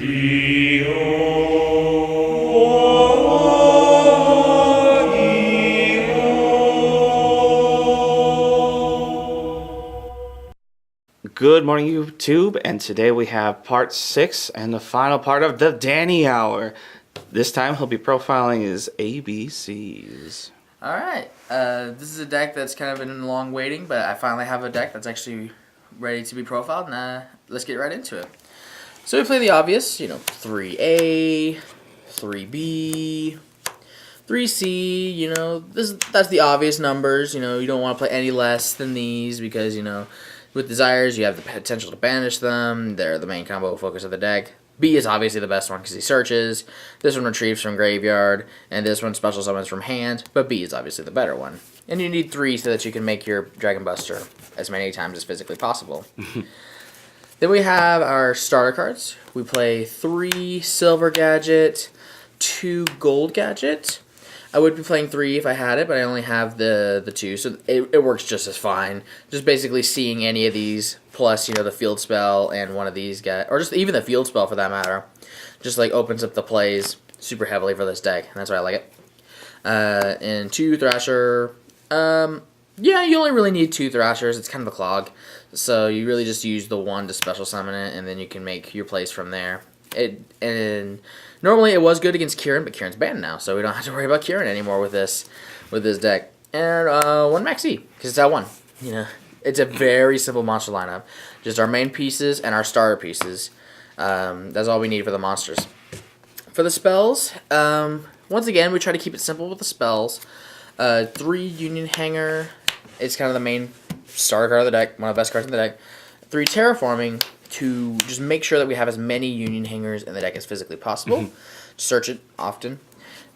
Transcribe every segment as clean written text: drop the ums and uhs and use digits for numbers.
Good morning, YouTube, and today we have part 6 and the final part of the Danny Hour. This time he'll be profiling his ABCs. Alright, this is a deck that's kind of been long waiting, but I finally have a deck that's actually ready to be profiled, and let's get right into it. So we play the obvious, 3A, 3B, 3C, that's the obvious numbers, you don't want to play any less than these because, with desires, you have the potential to banish them. They're the main combo focus of the deck. B is obviously the best one because he searches. This one retrieves from graveyard, and this one special summons from hand, but B is obviously the better one. And you need 3 so that you can make your Dragon Buster as many times as physically possible. Then we have our starter cards. We play 3 Silver Gadget, 2 Gold Gadget. I would be playing 3 if I had it, but I only have the 2, so it works just as fine. Just basically seeing any of these, plus, the field spell and one of these guys, or just even the field spell for that matter, just like opens up the plays super heavily for this deck, and that's why I like it. And 2 Thrasher, yeah, you only really need 2 Thrashers, it's kind of a clog, so you really just use the 1 to special summon it, and then you can make your plays from there. And normally it was good against Kieran, but Kieran's banned now, so we don't have to worry about Kieran anymore with this deck. And 1 Max E, because it's at 1. It's a very simple monster lineup. Just our main pieces and our starter pieces. That's all we need for the monsters. For the spells, once again, we try to keep it simple with the spells. 3 Union Hanger. It's kind of the main starter card of the deck, one of the best cards in the deck. 3 Terraforming, to just make sure that we have as many Union Hangers in the deck as physically possible. Search it often.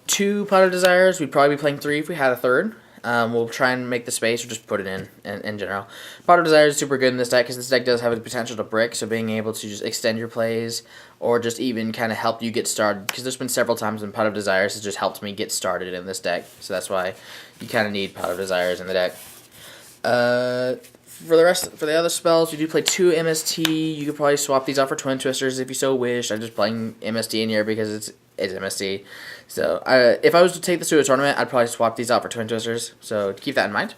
2 Pot of Desires. We'd probably be playing 3 if we had a third. We'll try and make the space or just put it in general. Pot of Desires is super good in this deck because this deck does have the potential to brick, so being able to just extend your plays or just even kind of help you get started, because there's been several times when Pot of Desires has just helped me get started in this deck, so that's why you kind of need Pot of Desires in the deck. For the other spells, you do play 2 MST. You could probably swap these out for Twin Twisters if you so wish. I'm just playing MST in here because it's MST. So if I was to take this to a tournament, I'd probably swap these out for Twin Twisters. So keep that in mind.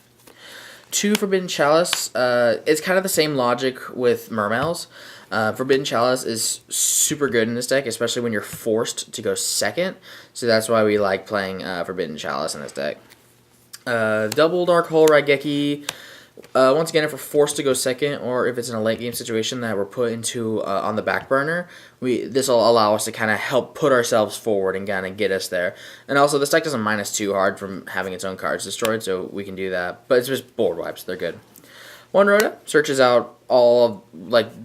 2 Forbidden Chalice. It's kind of the same logic with Mermails. Forbidden Chalice is super good in this deck, especially when you're forced to go second. So that's why we like playing Forbidden Chalice in this deck. Double Dark Hole Raigeki. Once again, if we're forced to go second, or if it's in a late game situation that we're put into on the back burner, this will allow us to kind of help put ourselves forward and kind of get us there. And also, this deck doesn't -2 hard from having its own cards destroyed, so we can do that. But it's just board wipes; they're good. 1 Rhoda searches out all of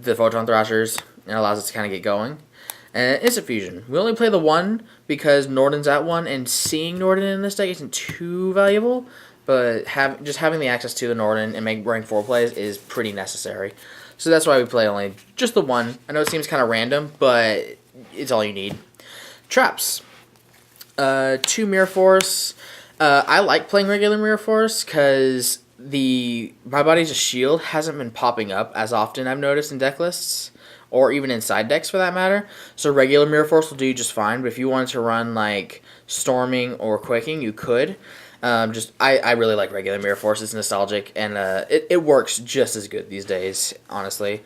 the Photon Thrashers and allows us to kind of get going. And Instant Fusion. We only play the 1 because Nordin's at 1, and seeing Norden in this deck isn't too valuable. But just having the access to the Norden and running 4 plays is pretty necessary. So that's why we play only just the 1. I know it seems kind of random, but it's all you need. Traps. 2 Mirror Force. I like playing regular Mirror Force because My Body's a Shield hasn't been popping up as often, I've noticed, in deck lists. Or even in side decks for that matter. So regular Mirror Force will do just fine. But if you wanted to run like Storming or Quaking, you could. I really like regular Mirror Force. It's nostalgic, and it works just as good these days, honestly.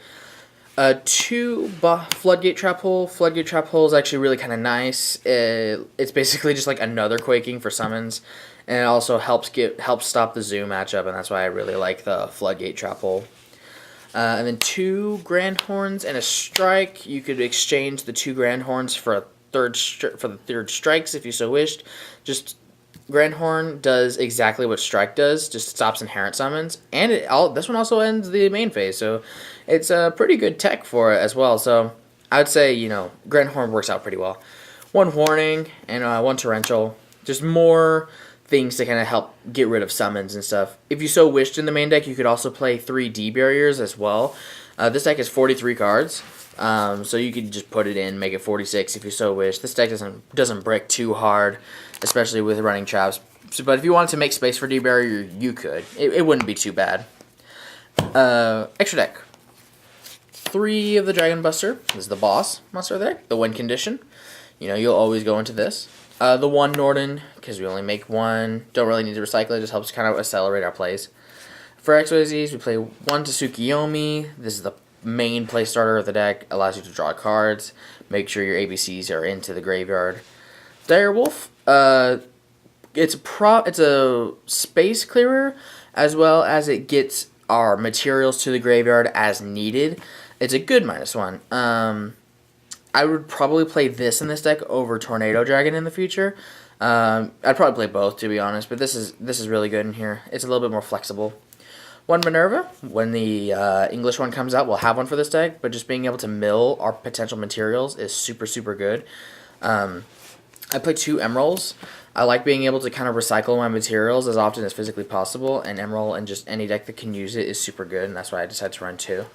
2 Floodgate Trap Hole. Floodgate Trap Hole is actually really kind of nice. It's basically just like another Quaking for summons, and it also helps stop the Zoo matchup, and that's why I really like the Floodgate Trap Hole. And then 2 Grand Horns and a Strike. You could exchange the 2 Grand Horns for the third Strikes if you so wished. Just Grand Horn does exactly what Strike does, just stops inherent summons, and this one also ends the main phase, so it's a pretty good tech for it as well. So I would say, Grand Horn works out pretty well. 1 Warning and 1 Torrential, just more things to kind of help get rid of summons and stuff. If you so wished in the main deck, you could also play 3 D Barriers as well. This deck has 43 cards, so you could just put it in, make it 46 if you so wish. This deck doesn't break too hard, especially with running traps. But if you wanted to make space for D Barrier, you could. It wouldn't be too bad. Extra deck. 3 of the Dragon Buster. This is the boss monster there. The win condition. You'll always go into this. The 1 Norden, because we only make 1. Don't really need to recycle it. Just helps kind of accelerate our plays. For XYZs, we play 1 Tsukiyomi. This is the main play starter of the deck. Allows you to draw cards. Make sure your ABCs are into the graveyard. Direwolf. It's a space clearer, as well as it gets our materials to the graveyard as needed. It's a good -1. I would probably play this in this deck over Tornado Dragon in the future. I'd probably play both, to be honest, but this is really good in here. It's a little bit more flexible. 1 Minerva. When the English one comes out, we'll have one for this deck, but just being able to mill our potential materials is super, super good. I play 2 Emeralds. I like being able to kind of recycle my materials as often as physically possible, and Emerald and just any deck that can use it is super good, and that's why I decided to run 2.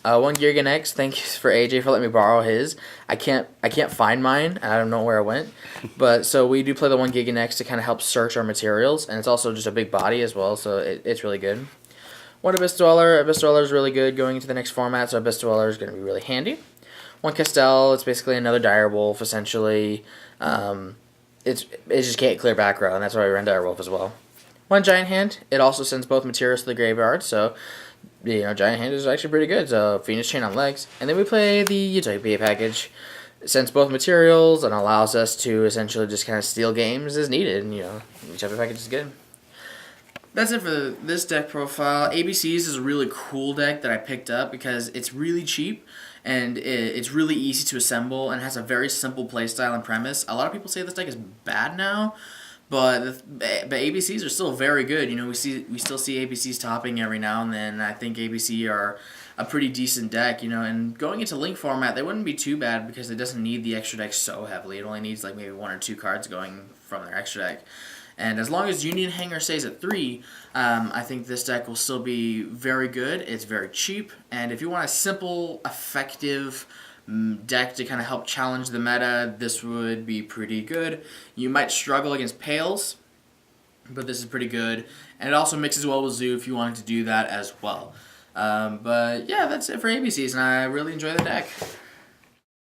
1 Giganex. Thank you for AJ for letting me borrow his. I can't find mine. I don't know where it went, but so we do play the 1 Giganex to kind of help search our materials, and it's also just a big body as well, so it's really good. 1 Abyss Dweller. Abyss Dweller is really good going into the next format, so Abyss Dweller is going to be really handy. 1 Castel. It's basically another Direwolf essentially. It just can't clear back row, and that's why we run Direwolf as well. 1 Giant Hand. It also sends both materials to the graveyard, so Giant Hand is actually pretty good. So Phoenix Chain on legs, and then we play the Utopia package. It sends both materials and allows us to essentially just kind of steal games as needed. Utopia package is good. That's it for this deck profile. ABCs is a really cool deck that I picked up because it's really cheap and it's really easy to assemble and has a very simple playstyle and premise. A lot of people say this deck is bad now, but ABCs are still very good. We still see ABCs topping every now and then. I think ABC are a pretty decent deck, and going into Link format, they wouldn't be too bad because it doesn't need the extra deck so heavily. It only needs like maybe 1 or 2 cards going from their extra deck. And as long as Union Hanger stays at 3, I think this deck will still be very good. It's very cheap, and if you want a simple, effective deck to kind of help challenge the meta, this would be pretty good. You might struggle against Pales, but this is pretty good. And it also mixes well with Zoo if you wanted to do that as well. But yeah, that's it for ABCs, and I really enjoy the deck.